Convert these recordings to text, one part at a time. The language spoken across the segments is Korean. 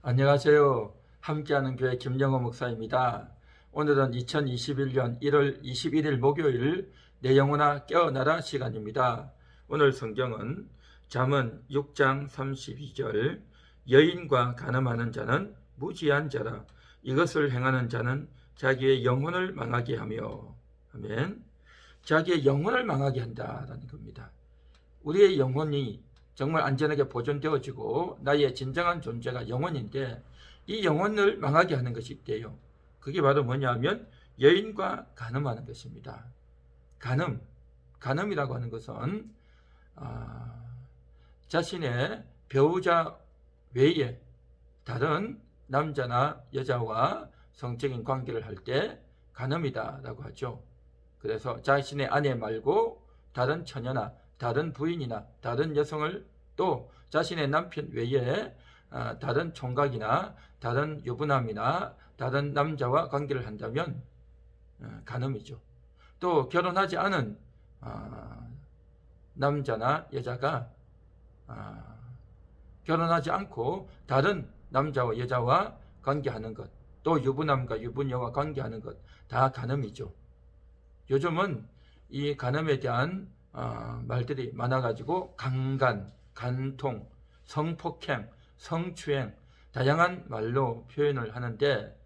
안녕하세요. 함께하는 교회 김영호 목사입니다. 오늘은 2021년 1월 21일 목요일 내 영혼아 깨어나라 시간입니다. 오늘 성경은 잠언 6장 32절 여인과 간음하는 자는 무지한 자라 이것을 행하는 자는 자기의 영혼을 망하게 하며 아멘. 자기의 영혼을 망하게 한다라는 겁니다. 우리의 영혼이 정말 안전하게 보존되어지고 나의 진정한 존재가 영혼인데 이 영혼을 망하게 하는 것이 있대요. 그게 바로 뭐냐면 여인과 간음하는 것입니다. 간음이라고 하는 것은 자신의 배우자 외에 다른 남자나 여자와 성적인 관계를 할 때 간음이다라고 하죠. 그래서 자신의 아내 말고 다른 처녀나 다른 부인이나 다른 여성을 또 자신의 남편 외에 다른 총각이나 다른 유부남이나 다른 남자와 관계를 한다면 간음이죠. 또 결혼하지 않은 남자나 여자가 결혼하지 않고 다른 남자와 여자와 관계하는 것, 또 유부남과 유부녀와 관계하는 것 다 간음이죠. 요즘은 이 간음에 대한 말들이 많아가지고 강간, 간통, 성폭행, 성추행 다양한 말로 표현을 하는데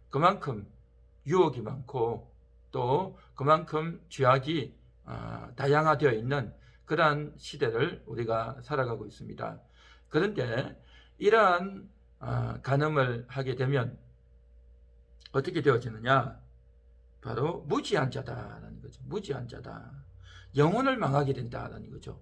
그만큼 유혹이 많고 또 그만큼 죄악이 다양화되어 있는 그러한 시대를 우리가 살아가고 있습니다. 그런데 이러한 간음을 하게 되면 어떻게 되어지느냐? 바로 무지한 자다라는 거죠. 무지한 자다. 영혼을 망하게 된다라는 거죠.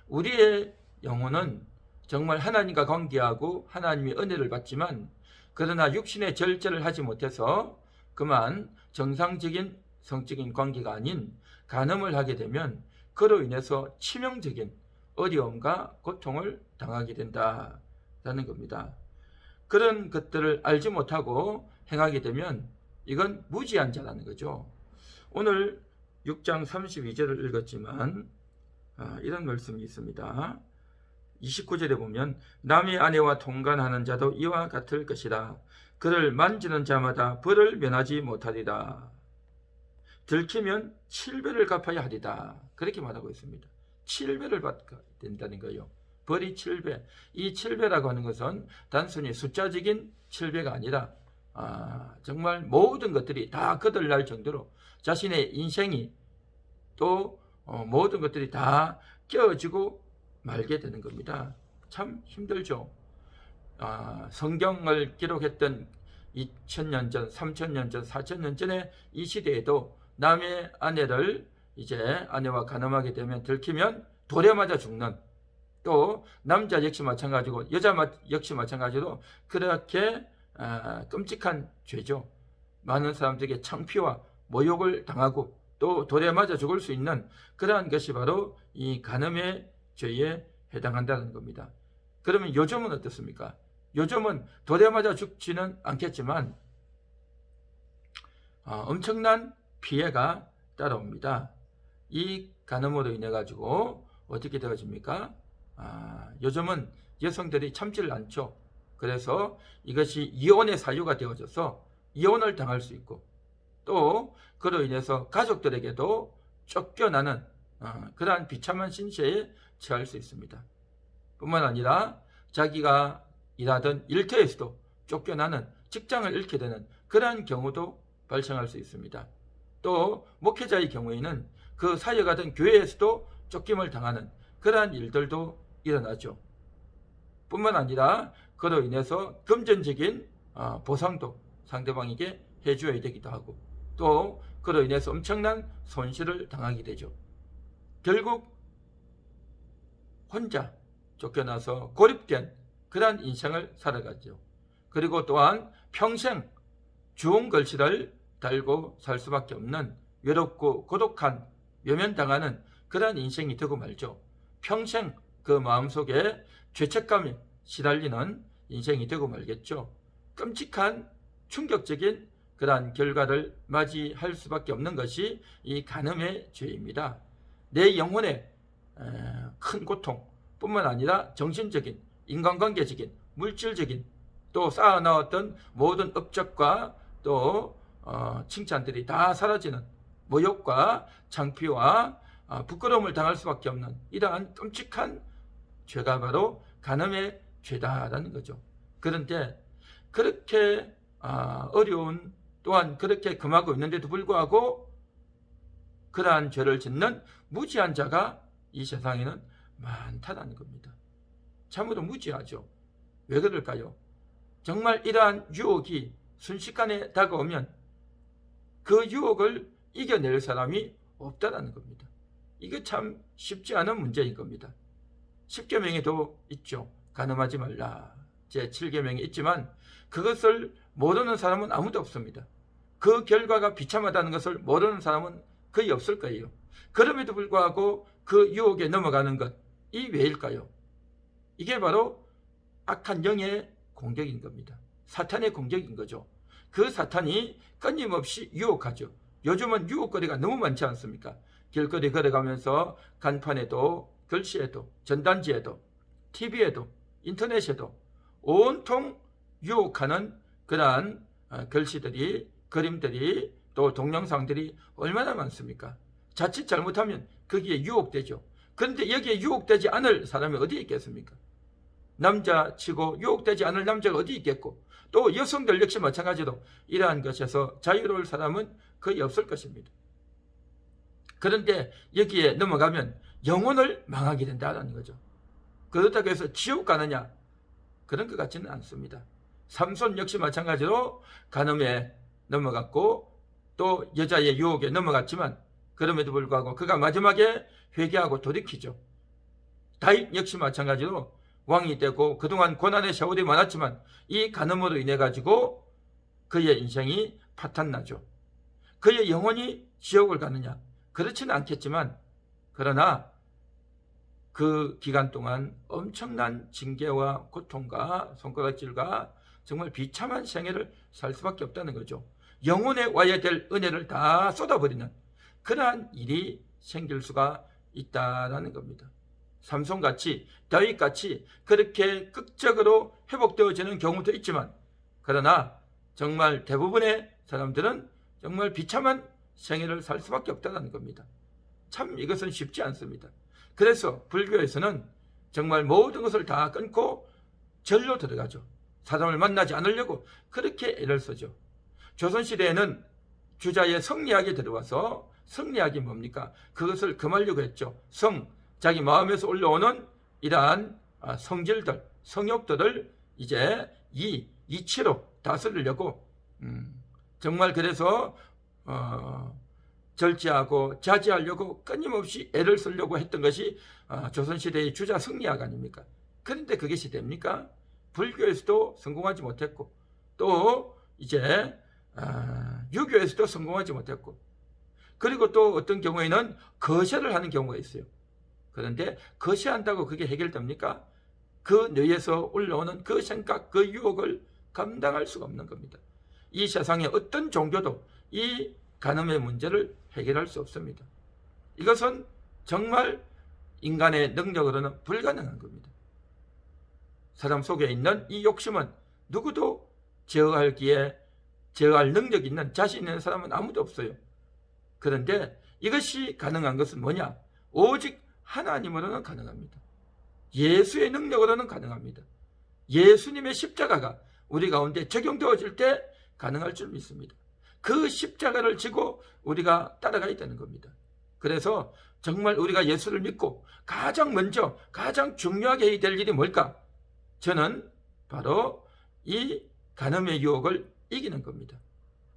우리의 영혼은 정말 하나님과 관계하고 하나님의 은혜를 받지만 그러나 육신의 절제를 하지 못해서 그만 정상적인 성적인 관계가 아닌 간음을 하게 되면 그로 인해서 치명적인 어려움과 고통을 당하게 된다라는 겁니다. 그런 것들을 알지 못하고 행하게 되면 이건 무지한 자라는 거죠. 오늘 6장 32절을 읽었지만 이런 말씀이 있습니다. 29절에 보면 남의 아내와 통간하는 자도 이와 같을 것이라. 그를 만지는 자마다 벌을 면하지 못하리라. 들키면 7배를 갚아야 하리다. 그렇게 말하고 있습니다. 7배를 받게 된다는 거예요. 벌이 7배. 이 7배라고 하는 것은 단순히 숫자적인 7배가 아니라 정말 모든 것들이 다 거들날 정도로 자신의 인생이 또 모든 것들이 다 깨어지고 말게 되는 겁니다. 참 힘들죠. 성경을 기록했던 2000년 전, 3000년 전, 4000년 전에 이 시대에도 남의 아내를 이제 아내와 간음하게 되면 들키면 돌에 맞아 죽는, 또 남자 역시 마찬가지고 여자 역시 마찬가지로 그렇게 끔찍한 죄죠. 많은 사람들에게 창피와 모욕을 당하고 또 돌에 맞아 죽을 수 있는 그러한 것이 바로 이 간음의 죄에 해당한다는 겁니다. 그러면 요즘은 어떻습니까? 요즘은 돌에 맞아 죽지는 않겠지만 엄청난 피해가 따라옵니다. 이 간음으로 인해 가지고 어떻게 되어집니까? 요즘은 여성들이 참지를 않죠. 그래서 이것이 이혼의 사유가 되어져서 이혼을 당할 수 있고 또 그로 인해서 가족들에게도 쫓겨나는 그러한 비참한 신세에 처할 수 있습니다. 뿐만 아니라 자기가 일하던 일터에서도 쫓겨나는, 직장을 잃게 되는 그러한 경우도 발생할 수 있습니다. 또 목회자의 경우에는 그 사역하던 교회에서도 쫓김을 당하는 그러한 일들도 일어나죠. 뿐만 아니라 그로 인해서 금전적인 보상도 상대방에게 해줘야 되기도 하고 또 그로 인해서 엄청난 손실을 당하게 되죠. 결국 혼자 쫓겨나서 고립된 그러한 인생을 살아가죠. 그리고 또한 평생 주홍글씨를 달고 살 수밖에 없는 외롭고 고독한 외면당하는 그러한 인생이 되고 말죠. 평생 그 마음속에 죄책감에 시달리는 인생이 되고 말겠죠. 끔찍한 충격적인 그러한 결과를 맞이할 수밖에 없는 것이 이 간음의 죄입니다. 내 영혼에 큰 고통 뿐만 아니라 정신적인 인간관계적인, 물질적인, 또 쌓아놓았던 모든 업적과 또 칭찬들이 다 사라지는 모욕과 창피와 부끄러움을 당할 수밖에 없는 이러한 끔찍한 죄가 바로 간음의 죄다라는 거죠. 그런데 그렇게 어려운, 또한 그렇게 금하고 있는데도 불구하고 그러한 죄를 짓는 무지한 자가 이 세상에는 많다는 겁니다. 참으로 무지하죠. 왜 그럴까요? 정말 이러한 유혹이 순식간에 다가오면 그 유혹을 이겨낼 사람이 없다는 겁니다. 이게 참 쉽지 않은 문제인 겁니다. 10계명에도 있죠. 간음하지 말라. 제 7계명이 있지만 그것을 모르는 사람은 아무도 없습니다. 그 결과가 비참하다는 것을 모르는 사람은 거의 없을 거예요. 그럼에도 불구하고 그 유혹에 넘어가는 것, 이 왜일까요? 이게 바로 악한 영의 공격인 겁니다. 사탄의 공격인 거죠. 그 사탄이 끊임없이 유혹하죠. 요즘은 유혹거리가 너무 많지 않습니까? 길거리 걸어가면서 간판에도, 글씨에도, 전단지에도, TV에도, 인터넷에도 온통 유혹하는 그러한 글씨들이, 그림들이, 또 동영상들이 얼마나 많습니까? 자칫 잘못하면 거기에 유혹되죠. 그런데 여기에 유혹되지 않을 사람이 어디 있겠습니까? 남자치고 유혹되지 않을 남자가 어디 있겠고, 또 여성들 역시 마찬가지로 이러한 것에서 자유로울 사람은 거의 없을 것입니다. 그런데 여기에 넘어가면 영혼을 망하게 된다는 거죠. 그렇다고 해서 지옥 가느냐? 그런 것 같지는 않습니다. 삼손 역시 마찬가지로 간음에 넘어갔고 또 여자의 유혹에 넘어갔지만 그럼에도 불구하고 그가 마지막에 회개하고 돌이키죠. 다윗 역시 마찬가지로 왕이 되고 그동안 고난의 세월이 많았지만 이 간음으로 인해 가지고 그의 인생이 파탄나죠. 그의 영혼이 지옥을 가느냐? 그렇지는 않겠지만 그러나 그 기간 동안 엄청난 징계와 고통과 손가락질과 정말 비참한 생애를 살 수밖에 없다는 거죠. 영혼에 와야 될 은혜를 다 쏟아버리는 그러한 일이 생길 수가 있다라는 겁니다. 삼손같이, 다윗같이 그렇게 극적으로 회복되어지는 경우도 있지만 그러나 정말 대부분의 사람들은 정말 비참한 생애를 살 수밖에 없다는 겁니다. 참 이것은 쉽지 않습니다. 그래서 불교에서는 정말 모든 것을 다 끊고 절로 들어가죠. 사람을 만나지 않으려고 그렇게 애를 쓰죠. 조선시대에는 주자의 성리학이 들어와서 성리학이 뭡니까? 그것을 금하려고 했죠. 자기 마음에서 올라오는 이러한 성질들, 성욕들을 이제 이치로 다스리려고 정말 그래서 절제하고 자제하려고 끊임없이 애를 쓰려고 했던 것이 조선시대의 주자 성리학 아닙니까? 그런데 그것이 됩니까? 불교에서도 성공하지 못했고 또 이제 유교에서도 성공하지 못했고 그리고 또 어떤 경우에는 거세를 하는 경우가 있어요. 그런데 거세한다고 그게 해결됩니까? 그 뇌에서 올라오는 그 생각, 그 유혹을 감당할 수가 없는 겁니다. 이 세상의 어떤 종교도 이 간음의 문제를 해결할 수 없습니다. 이것은 정말 인간의 능력으로는 불가능한 겁니다. 사람 속에 있는 이 욕심은 누구도 제어할 능력이 있는 자신 있는 사람은 아무도 없어요. 그런데 이것이 가능한 것은 뭐냐? 오직 하나님으로는 가능합니다. 예수의 능력으로는 가능합니다. 예수님의 십자가가 우리 가운데 적용되어질 때 가능할 줄 믿습니다. 그 십자가를 지고 우리가 따라가야 되는 겁니다. 그래서 정말 우리가 예수를 믿고 가장 먼저 가장 중요하게 해야 될 일이 뭘까? 저는 바로 이 간음의 유혹을 이기는 겁니다.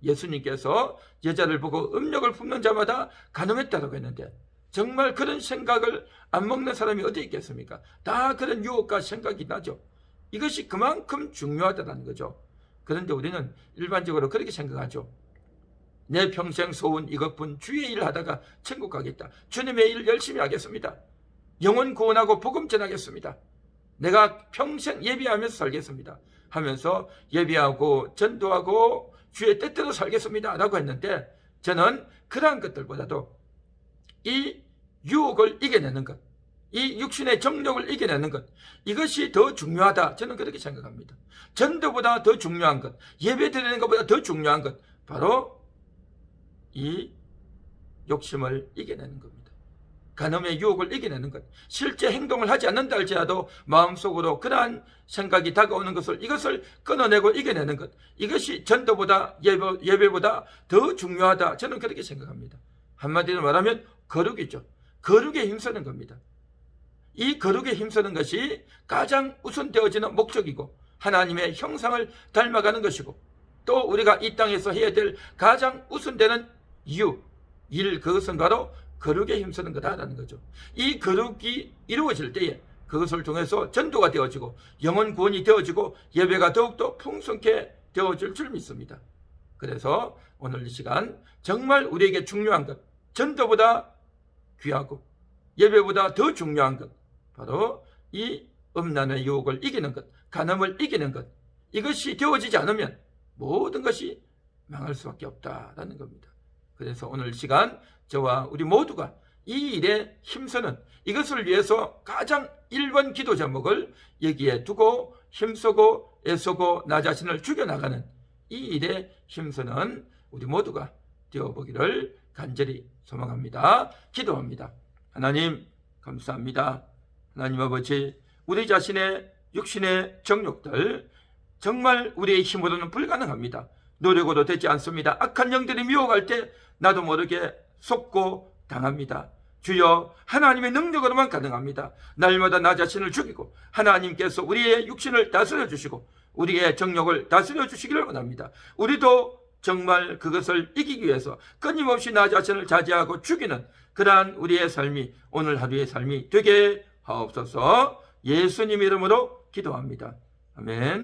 예수님께서 여자를 보고 음욕을 품는 자마다 간음했다고 했는데 정말 그런 생각을 안 먹는 사람이 어디 있겠습니까? 다 그런 유혹과 생각이 나죠. 이것이 그만큼 중요하다는 거죠. 그런데 우리는 일반적으로 그렇게 생각하죠. 내 평생 소원 이것뿐, 주의 일 하다가 천국 가겠다. 주님의 일 열심히 하겠습니다. 영혼 구원하고 복음 전하겠습니다. 내가 평생 예비하면서 살겠습니다. 하면서 예비하고 전도하고 주의 뜻대로 살겠습니다. 라고 했는데 저는 그러한 것들보다도 이 유혹을 이겨내는 것, 이 육신의 정욕을 이겨내는 것, 이것이 더 중요하다. 저는 그렇게 생각합니다. 전도보다 더 중요한 것, 예배 드리는 것보다 더 중요한 것, 바로 이 욕심을 이겨내는 겁니다. 간음의 유혹을 이겨내는 것, 실제 행동을 하지 않는다 할지라도 마음속으로 그러한 생각이 다가오는 것을, 이것을 끊어내고 이겨내는 것, 이것이 전도보다 예배보다 더 중요하다. 저는 그렇게 생각합니다. 한마디로 말하면 거룩이죠. 거룩에 힘쓰는 겁니다. 이 거룩에 힘쓰는 것이 가장 우선되어지는 목적이고 하나님의 형상을 닮아가는 것이고, 또 우리가 이 땅에서 해야 될 가장 우선되는 그것은 바로 거룩에 힘쓰는 거다라는 거죠. 이 거룩이 이루어질 때에 그것을 통해서 전도가 되어지고 영혼 구원이 되어지고 예배가 더욱더 풍성케 되어질 줄 믿습니다. 그래서 오늘 이 시간 정말 우리에게 중요한 것, 전도보다 귀하고 예배보다 더 중요한 것, 바로 이 음란의 유혹을 이기는 것, 간음을 이기는 것, 이것이 되어지지 않으면 모든 것이 망할 수밖에 없다라는 겁니다. 그래서 오늘 시간 저와 우리 모두가 이 일에 힘쓰는, 이것을 위해서 가장 1번 기도 제목을 여기에 두고 힘쓰고 애쓰고 나 자신을 죽여나가는 이 일에 힘쓰는 우리 모두가 되어보기를 간절히 소망합니다. 기도합니다. 하나님 감사합니다. 하나님 아버지, 우리 자신의 육신의 정욕들 정말 우리의 힘으로는 불가능합니다. 노력으로 되지 않습니다. 악한 영들이 미혹할 때 나도 모르게 속고 당합니다. 주여, 하나님의 능력으로만 가능합니다. 날마다 나 자신을 죽이고 하나님께서 우리의 육신을 다스려 주시고 우리의 정욕을 다스려 주시기를 원합니다. 우리도 정말 그것을 이기기 위해서 끊임없이 나 자신을 자제하고 죽이는 그러한 우리의 삶이, 오늘 하루의 삶이 되게 하옵소서. 예수님 이름으로 기도합니다. 아멘.